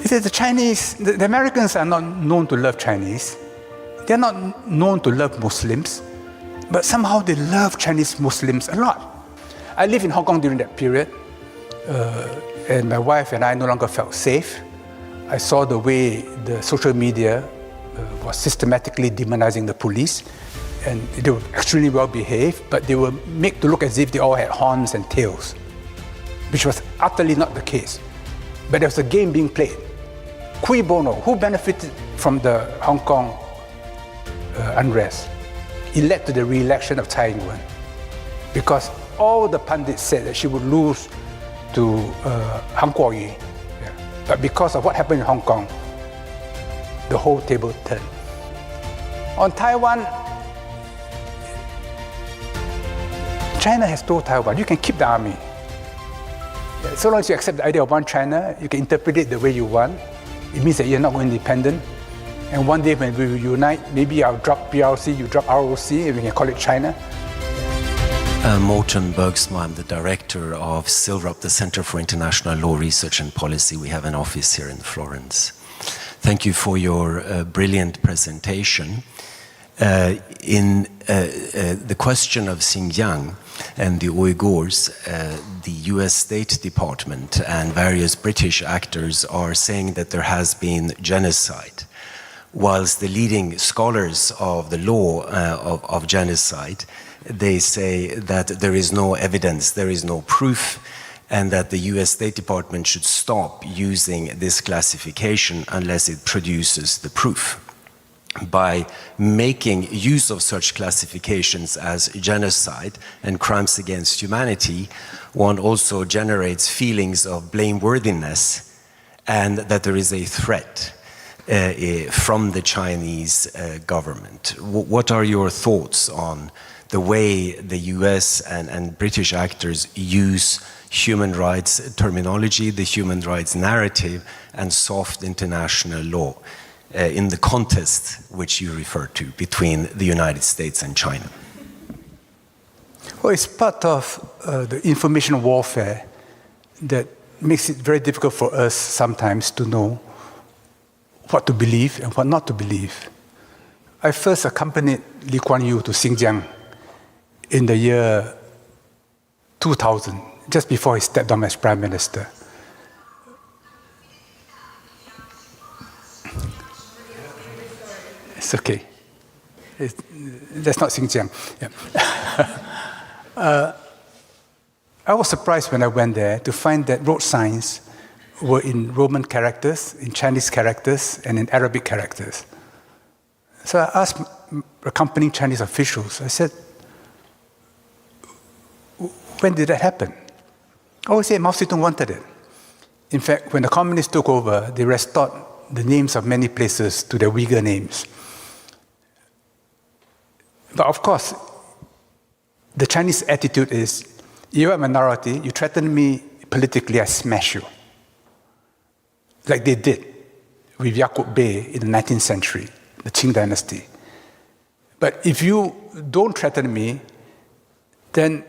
He said the Americans are not known to love Chinese. They're not known to love Muslims, but somehow they love Chinese Muslims a lot. I lived in Hong Kong during that period, and my wife and I no longer felt safe. I saw the way the social media was systematically demonizing the police, and they were extremely well behaved, but they were made to look as if they all had horns and tails, which was utterly not the case. But there was a game being played. Cui bono, who benefited from the Hong Kong unrest? It led to the re-election of Tsai Ing-wen, because all the pundits said that she would lose to Han Kuo-yu. Yeah. But because of what happened in Hong Kong, the whole table turned. On Taiwan, China has told Taiwan, you can keep the army. Yeah, so long as you accept the idea of one China, you can interpret it the way you want. It means that you're not independent. And one day when we unite, maybe I'll drop PRC, you drop ROC, and we can call it China. Morten Bergsma, I'm the director of CILRUP, the Center for International Law Research and Policy. We have an office here in Florence. Thank you for your brilliant presentation. In the question of Xinjiang and the Uyghurs, the US State Department and various British actors are saying that there has been genocide, whilst the leading scholars of the law of genocide, they say that there is no evidence, there is no proof, and that the US State Department should stop using this classification unless it produces the proof. By making use of such classifications as genocide and crimes against humanity, one also generates feelings of blameworthiness and that there is a threat from the Chinese government. What are your thoughts on the way the US and British actors use human rights terminology, the human rights narrative, and soft international law in the contest which you refer to between the United States and China? Well, it's part of the information warfare that makes it very difficult for us sometimes to know what to believe and what not to believe. I first accompanied Lee Kuan Yew to Xinjiang in the year 2000, just before he stepped down as Prime Minister. It's okay. That's not Xinjiang. Yeah. I was surprised when I went there to find that road signs were in Roman characters, in Chinese characters, and in Arabic characters. So I asked accompanying Chinese officials, I said, when did that happen? Oh, he said Mao Zedong wanted it. In fact, when the communists took over, they restored the names of many places to their Uyghur names. But of course, the Chinese attitude is, you're a minority, you threaten me politically, I smash you. Like they did with Yaqub Bey in the 19th century, the Qing dynasty. But if you don't threaten me, then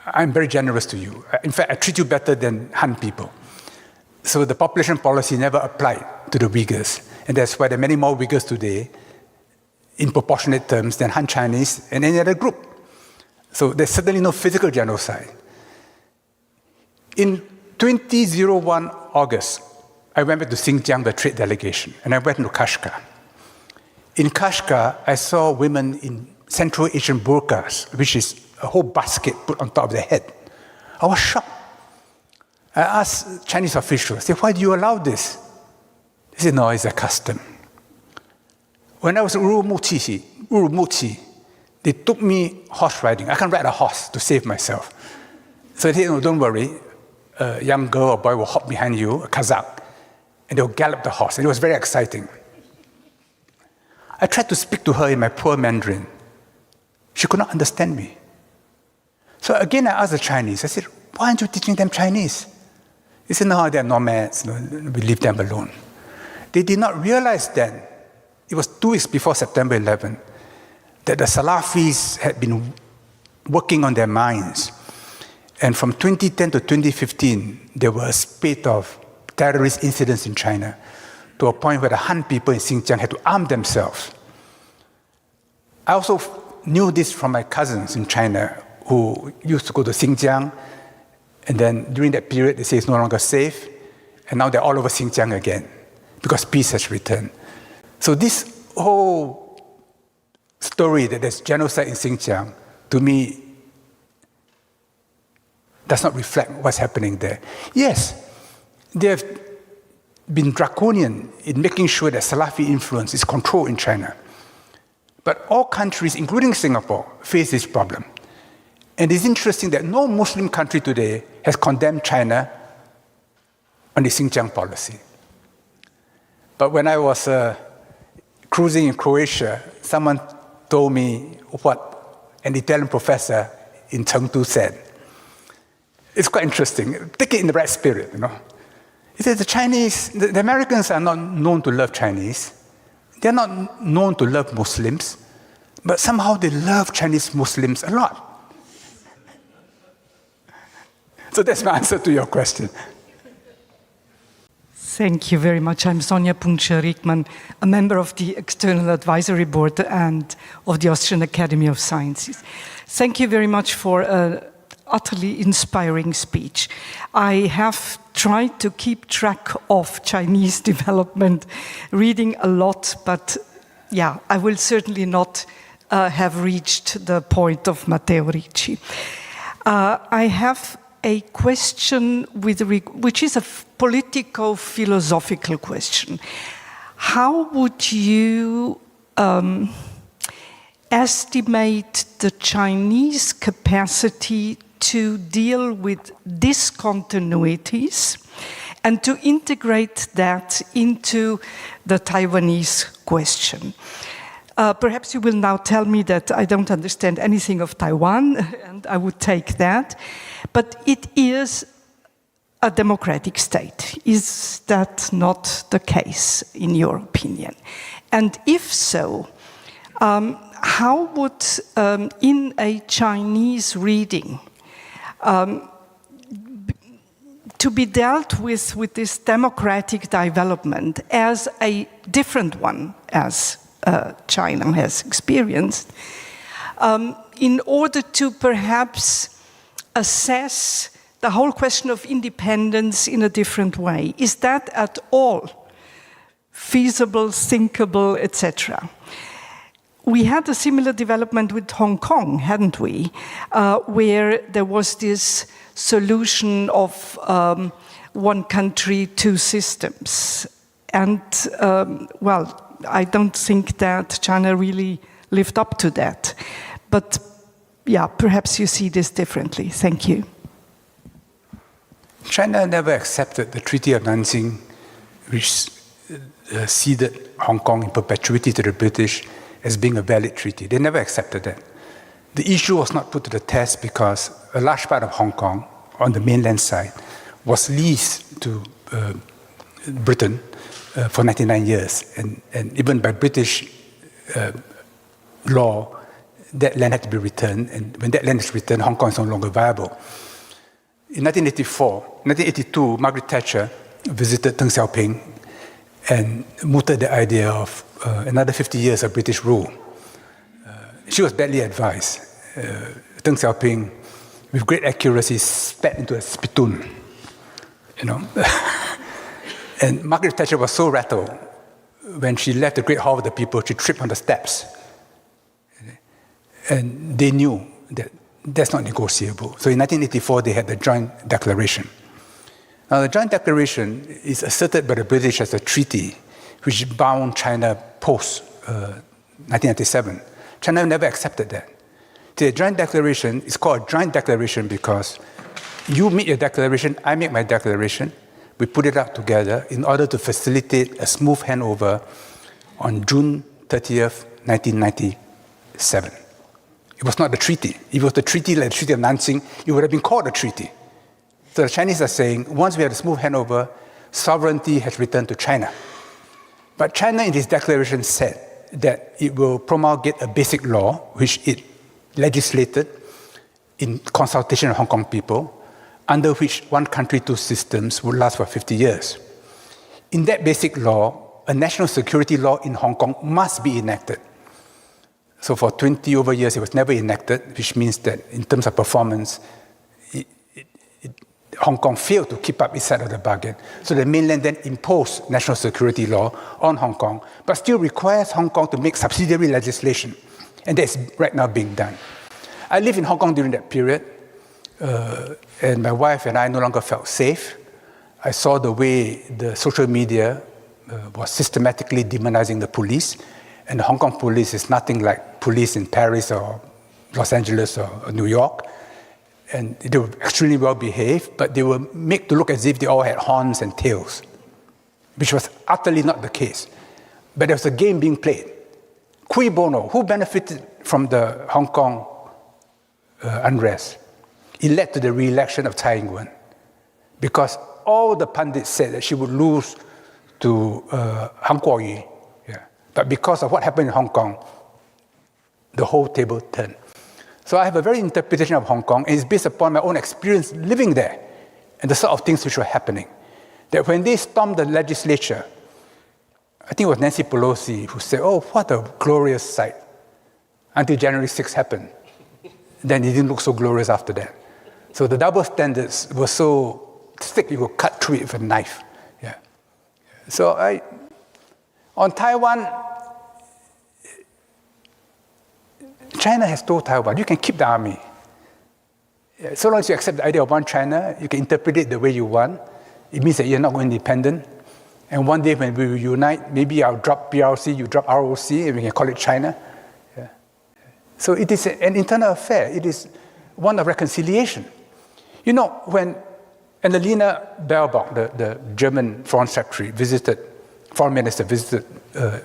I'm very generous to you. In fact, I treat you better than Han people. So the population policy never applied to the Uyghurs. And that's why there are many more Uyghurs today in proportionate terms than Han Chinese and any other group. So there's certainly no physical genocide. In 2001 August, I went back to Xinjiang, the trade delegation, and I went to Kashgar. In Kashgar, I saw women in Central Asian burqas, which is a whole basket put on top of their head. I was shocked. I asked Chinese officials, I said, why do you allow this? They said, no, it's a custom. When I was in Urumqi, they took me horse riding. I can't ride a horse to save myself. So they said, no, don't worry. A young girl or boy will hop behind you, a Kazakh, and they'll gallop the horse. And it was very exciting. I tried to speak to her in my poor Mandarin. She could not understand me. So again, I asked the Chinese, I said, why aren't you teaching them Chinese? They said, no, they're nomads. No, we leave them alone. They did not realize then, it was 2 weeks before September 11, that the Salafis had been working on their minds. And from 2010 to 2015, there was a spate of terrorist incidents in China, to a point where the Han people in Xinjiang had to arm themselves. I also knew this from my cousins in China who used to go to Xinjiang, and then during that period they say it's no longer safe, and now they're all over Xinjiang again because peace has returned. So this whole story that there's genocide in Xinjiang, to me, does not reflect what's happening there. Yes, they have been draconian in making sure that Salafi influence is controlled in China. But all countries, including Singapore, face this problem. And it's interesting that no Muslim country today has condemned China on the Xinjiang policy. But when I was cruising in Croatia, someone told me what an Italian professor in Chengdu said. It's quite interesting. Take it in the right spirit, you know. He said the Americans are not known to love Chinese. They're not known to love Muslims, but somehow they love Chinese Muslims a lot. So that's my answer to your question. Thank you very much. I'm Sonja Punkscher-Riekmann, a member of the External Advisory Board and of the Austrian Academy of Sciences. Thank you very much for an utterly inspiring speech. I have tried to keep track of Chinese development, reading a lot, but yeah, I will certainly not have reached the point of Matteo Ricci. I have a question which is a politico-philosophical question. How would you estimate the Chinese capacity to deal with discontinuities and to integrate that into the Taiwanese question? Perhaps you will now tell me that I don't understand anything of Taiwan, and I would take that. But it is a democratic state. Is that not the case, in your opinion? And if so, how would, in a Chinese reading, to be dealt with this democratic development as a different one as China has experienced, in order to perhaps assess the whole question of independence in a different way? Is that at all feasible, thinkable, etc.? We had a similar development with Hong Kong, hadn't we? Where there was this solution of one country, two systems. And, well, I don't think that China really lived up to that. But, yeah, perhaps you see this differently. Thank you. China never accepted the Treaty of Nanjing, which ceded Hong Kong in perpetuity to the British as being a valid treaty. They never accepted that. The issue was not put to the test because a large part of Hong Kong on the mainland side was leased to Britain for 99 years. And even by British law, that land had to be returned. And when that land is returned, Hong Kong is no longer viable. In 1982, Margaret Thatcher visited Deng Xiaoping and mooted the idea of another 50 years of British rule. She was badly advised. Deng Xiaoping, with great accuracy, spat into a spittoon, you know. And Margaret Thatcher was so rattled when she left the Great Hall of the People, she tripped on the steps. And they knew that that's not negotiable. So in 1984, they had the Joint Declaration. Now, the Joint Declaration is asserted by the British as a treaty which bound China post-1997. China never accepted that. The Joint Declaration is called a Joint Declaration because you make your declaration, I make my declaration, we put it out together in order to facilitate a smooth handover on June 30th, 1997. It was not the treaty. If it was the treaty like the Treaty of Nanjing, it would have been called a treaty. So the Chinese are saying, once we have a smooth handover, sovereignty has returned to China. But China in this declaration said that it will promulgate a basic law, which it legislated in consultation of Hong Kong people, under which one country, two systems would last for 50 years. in that basic law, a national security law in Hong Kong must be enacted. So for 20 over years, it was never enacted, which means that in terms of performance, Hong Kong failed to keep up its side of the bargain. So the mainland then imposed national security law on Hong Kong, but still requires Hong Kong to make subsidiary legislation. And that's right now being done. I lived in Hong Kong during that period, and my wife and I no longer felt safe. I saw the way the social media was systematically demonizing the police, and the Hong Kong police is nothing like police in Paris or Los Angeles or New York. And they were extremely well behaved, but they were made to look as if they all had horns and tails, which was utterly not the case. But there was a game being played. Cui bono, who benefited from the Hong Kong unrest? It led to the re-election of Tsai Ing-wen, because all the pundits said that she would lose to Han Kuo-yu. Yeah. But because of what happened in Hong Kong, the whole table turned. So I have a very interpretation of Hong Kong, and it's based upon my own experience living there and the sort of things which were happening. That when they stormed the legislature, I think it was Nancy Pelosi who said, "Oh, what a glorious sight," until January 6th happened. Then it didn't look so glorious after that. So the double standards were so thick you could cut through it with a knife. Yeah. So on Taiwan, China has told Taiwan, you can keep the army. So long as you accept the idea of one China, you can interpret it the way you want. It means that you're not independent. And one day when we unite, maybe I'll drop PRC, you drop ROC, and we can call it China. Yeah. So it is an internal affair. It is one of reconciliation. You know, when Annalena Baerbock, the German foreign minister, visited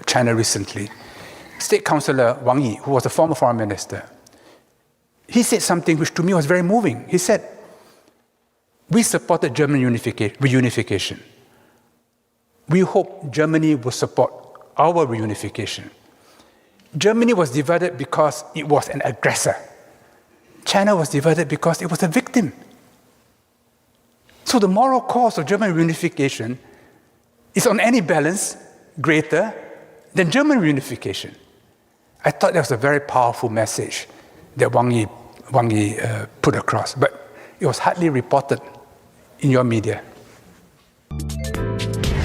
China recently, State Councillor Wang Yi, who was a former foreign minister, he said something which to me was very moving. He said, "We supported German reunification. We hope Germany will support our reunification. Germany was divided because it was an aggressor. China was divided because it was a victim. So the moral cause of German reunification is on any balance greater than German reunification." I thought that was a very powerful message that Wang Yi put across, but it was hardly reported in your media.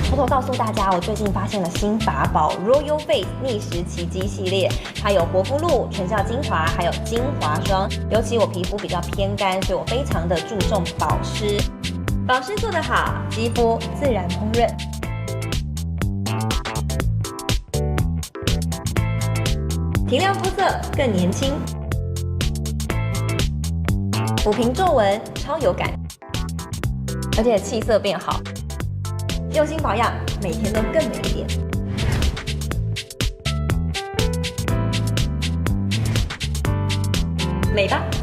偷偷告诉大家，我最近发现了新法宝 Royal Face 逆时奇迹系列，它有活肤露、全效精华，还有精华霜。尤其我皮肤比较偏干，所以我非常的注重保湿。保湿做得好，肌肤自然烹润。提亮肤色更年轻，抚平皱纹超有感，而且气色变好。用心保养，每天都更美一点。美吧。